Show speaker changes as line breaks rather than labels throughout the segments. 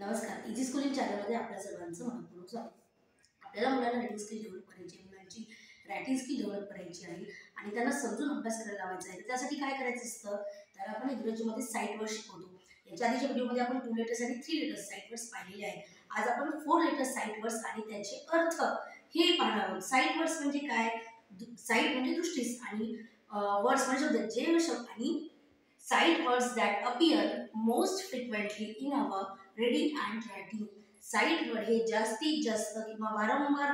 नमस्कार. Easy schooling चॅनलमध्ये आपल्या सर्वांचं मनपूर्वक स्वागत. आपल्याला मुलांना रीडिंग स्किल डेव्हलप करायची आहे, मुलांची रायटिंग स्किल डेव्हलप करायची आहे आणि त्यांना समजून अभ्यास करायला लावायचा आहे. त्यासाठी काय करायचं असतं, तर आपण इंग्रजीमध्ये साईट वर्ड्स शिकवतो. याच्या आधीच्या व्हिडिओमध्ये आपण 2 लेटर्स आणि 3 लेटर्स साईट वर्ड्स पाहिलेले आहेत. आज आपण 4 लेटर्स साईट वर्ड्स आणि त्याचे अर्थ हे पाहणार आहोत. साईट वर्ड्स म्हणजे काय? साईट म्हणजे दृष्टीस आणि वर्ड्स म्हणजे शब्द, जे शब्द आणि sight words that appear most frequently in our reading and writing. sight word हे जास्तीत जास्त किंवा वारंवार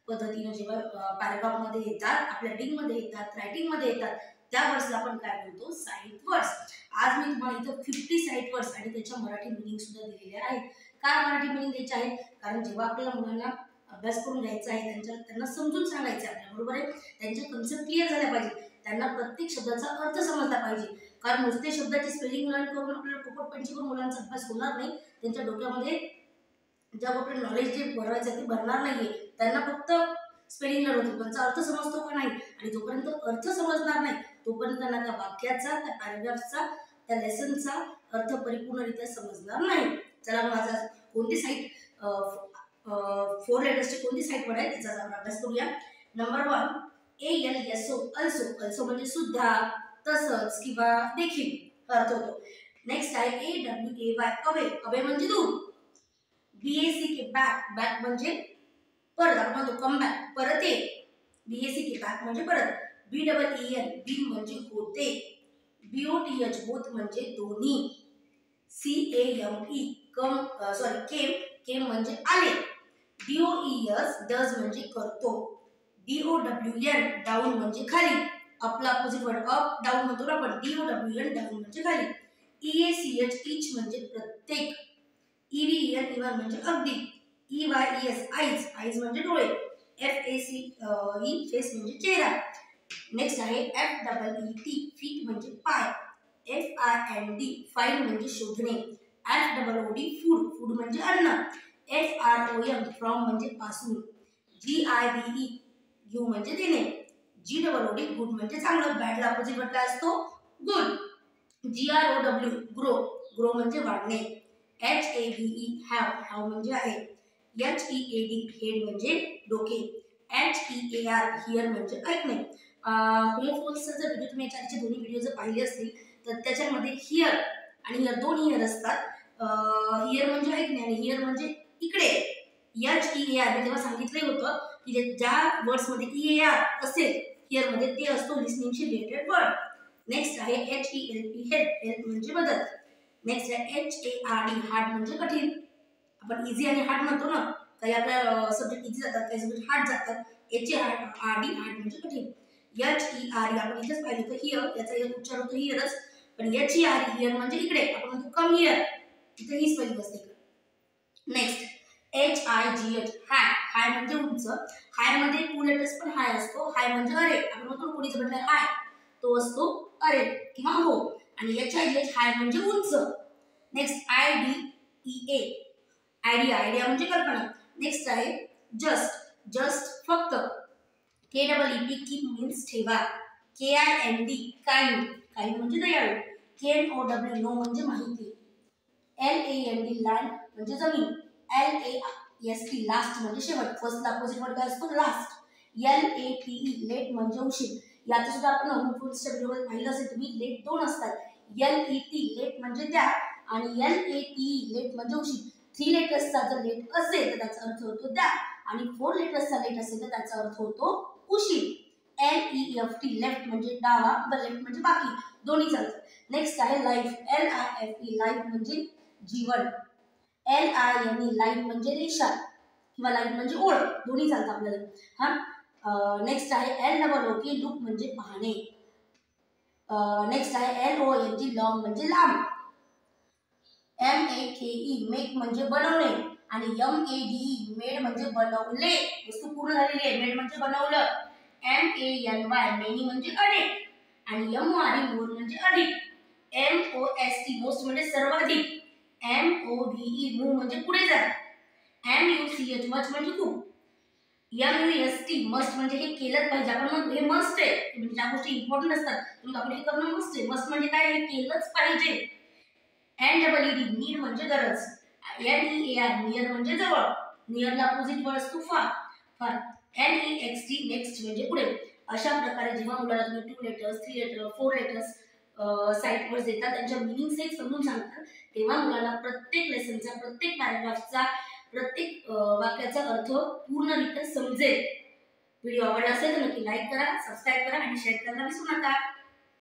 पद्धतीने जेव्हा पॅराग्राफ मध्ये येतात, आपल्या रीडिंग मध्ये येतात, रायटिंग मध्ये येतात, त्या वर्ड्सला आपण काय म्हणतो? Site words. आज मी तुम्हाला इथं 50 साईट वर्ड्स आणि त्याच्या मराठी मीनिंग सुद्धा दिलेले आहेत. का मराठी मीनिंग द्यायचे आहे? कारण जेव्हा आपल्याला मुलांना अभ्यास करून घ्यायचा आहे, त्यांना समजून सांगायचं आहे आपल्याला, बरोबर आहे? त्यांचे कन्सेप्ट क्लिअर झाल्या पाहिजे, त्यांना प्रत्येक शब्दाचा अर्थ समजला पाहिजे. कारण नुसते शब्दाची स्पेलिंग लर्न करून आपल्याला पोपटपंची करून मुलांचा अभ्यास होणार नाही. त्यांच्या डोक्यामध्ये ज्या आपल्याला नॉलेज जे भरवायचं ते भरणार नाहीये. त्यांना फक्त स्पेलिंग लर्न होतो, त्यांचा अर्थ समजतो का नाही, आणि जोपर्यंत अर्थ समजणार नाही तोपर्यंत त्यांना त्या वाक्याचा, त्या पॅराग्राफचा, त्या लेसनचा अर्थ परिपूर्णरित्या समजणार नाही. चला मग आज कोणती साईट 4 लेटर्सची कोणती साईट वर्ड आहे त्याचा आपण अभ्यास करूया. Number 1 ALSO. अल्सो म्हणजे सुद्धा, तसंच किंवा देखील अर्थ होतो. नेक्स्ट आहे AWAY. अवे म्हणजे दूर. BACK बॅक म्हणजे परत, आपण म्हणतो कम बॅक, परत ये. BACK बॅक म्हणजे परत. BEEN बीन म्हणजे होते. BOTH बोथ म्हणजे दोन्ही. CAME केम म्हणजे आले. DOES डज म्हणजे करतो. DOWN डाऊन म्हणजे खाली. आपला अपोजिट वर्ड अप, डाऊन म्हणतो ना आपण. DOWN डाऊन म्हणजे खाली. EACH ईच म्हणजे प्रत्येक. EVEN इव्हन म्हणजे अगदी. EYES आईज म्हणजे डोळे. FACE फेस म्हणजे चेहरा. नेक्स्ट आहे FEET फीट म्हणजे पाय. FIND फाइंड म्हणजे शोधणे. FOOD फूड म्हणजे अन्न. FROM फ्रॉम म्हणजे पासून. GIVE यू म्हणजे देणे. GOOD गुड म्हणजे चांगलं. बॅडला अपोजिट वर्ड काय असतो? गुड. GROW ग्रो म्हणजे वाढणे. HAVE हॅव म्हणजे आहे. HEAD हेड म्हणजे डोके. HEAR हिअर म्हणजे ऐकणे. होमोफोन्सचा जर व्हिडिओ तुम्ही याच्या आधीचे दोन्ही व्हिडिओ जर पाहिले असतील तर त्याच्यामध्ये हिअर आणि हिअर दोन हिअर असतात. हिअर म्हणजे ऐकणे आणि हिअर म्हणजे इकडे. HEAR मी तेव्हा सांगितलं होतं की ज्या वर्ड्समध्ये EAR असेल हिअर मध्ये ते असतो लिसनिंगशी रिलेटेड वर्ड. नेक्स्ट आहे HELP हेल्प म्हणजे मदत. नेक्स्ट आहे HARD हार्ड म्हणजे कठीण. आपण इझी आणि हार्ड म्हणतो ना, काही आपल्या सब्जेक्ट इझी जातात, काही सब्जेक्ट हार्ड जातात. HARD हार्ड म्हणजे कठीण. HERE आपण इथेच पाहिलं होतं हिअर, याचा एक उच्चार होतो हिअरच, पण HERE हिअर म्हणजे इकडे. आपण म्हणतो कम हिअर, इथे ही स्पेलिंग असते. नेक्स्ट HIGH हाय म्हणजे उंच. हाय मध्ये 2 लेटर्स पण हाय असतो. हाय म्हणजे अरे, आपण म्हणतो कोणीच म्हटलं हाय, तो असतो अरे किंवा हो. आणि HIGH हाय म्हणजे उंच. नेक्स्ट IDEA आयडिया म्हणजे कल्पना. नेक्स्ट आहे जस्ट फक्त. KEEP कीप मीन्स ठेवा. KIND काइंड म्हणजे दयाळू. KNOW नो म्हणजे माहिती. LAND लँड म्हणजे जमीन. LAST लास्ट म्हणजे शेवट. फर्स्टला अपोजिट वर्ड काय असतो? लास्ट. LATE लेट म्हणजे उशीर. यात सुद्धा आपण होमोफोन्सच्या व्हिडिओमध्ये पाहिलं असेल तुम्ही, लेट 2 असतात. LET लेट म्हणजे त्या आणि LATE लेट म्हणजे उशीर. 3 लेटर्सचा जर लेट असेल तर त्याचा अर्थ होतो त्या, आणि 4 लेटर्सचा लेट असेल तर त्याचा अर्थ होतो उशीर. LEFT लेफ्ट म्हणजे डावा, लेफ्ट म्हणजे बाकी, दोन्ही चालतात. नेक्स्ट आहे लाईफ. LIFE लाईफ म्हणजे जीवन. LINE लाईन म्हणजे रेषा किंवा लाईन म्हणजे ओळ, दोन्ही चालतात आपल्याला. हा नेक्स्ट आहे LOOK लुक म्हणजे पाहणे. नेक्स्ट आहे LONG लॉंग म्हणजे लांब. MAKE मेक म्हणजे बनवणे आणि MEDE मेड म्हणजे बनवले, वस्तू पूर्ण झालेली आहे. मेड म्हणजे बनवलं. MANY मेनी म्हणजे अनेक आणि MORE मोर म्हणजे अधिक. MOST मोस्ट म्हणजे सर्वाधिक. MOVE मूव म्हणजे पुढे जा. MUCH मच म्हणजे खूप. MUST मस्ट म्हणजे हे केलंच पाहिजे. आपण म्हणतो हे मस्ट आहे, म्हणजे ज्या गोष्टी इम्पॉर्टंट असतात तुम्ही आपण हे करणं मस्ट आहे. मस्ट म्हणजे काय? हे केलंच पाहिजे. NEED नीड म्हणजे गरज. NEAR नियर म्हणजे जवळ, नियरला अपोजिट वर्ड असतो फार, फार. NEXT नेक्स्ट म्हणजे पुढे. अशा प्रकारे जेव्हा मुलाला तुम्ही 2 लेटर्स 3 लेटर्स 4 लेटर्स साईटवर देतात, त्यांच्या मिनिंग सहित समजून सांगतात, तेव्हा मुलाला प्रत्येक लेसनचा, प्रत्येक पॅराग्राफचा, प्रत्येक वाक्याचा अर्थ पूर्णरित्या समजेल. व्हिडिओ आवडला असेल तर नक्की लाईक करा, सबस्क्राईब करा आणि शेअर करायला विसरू नका.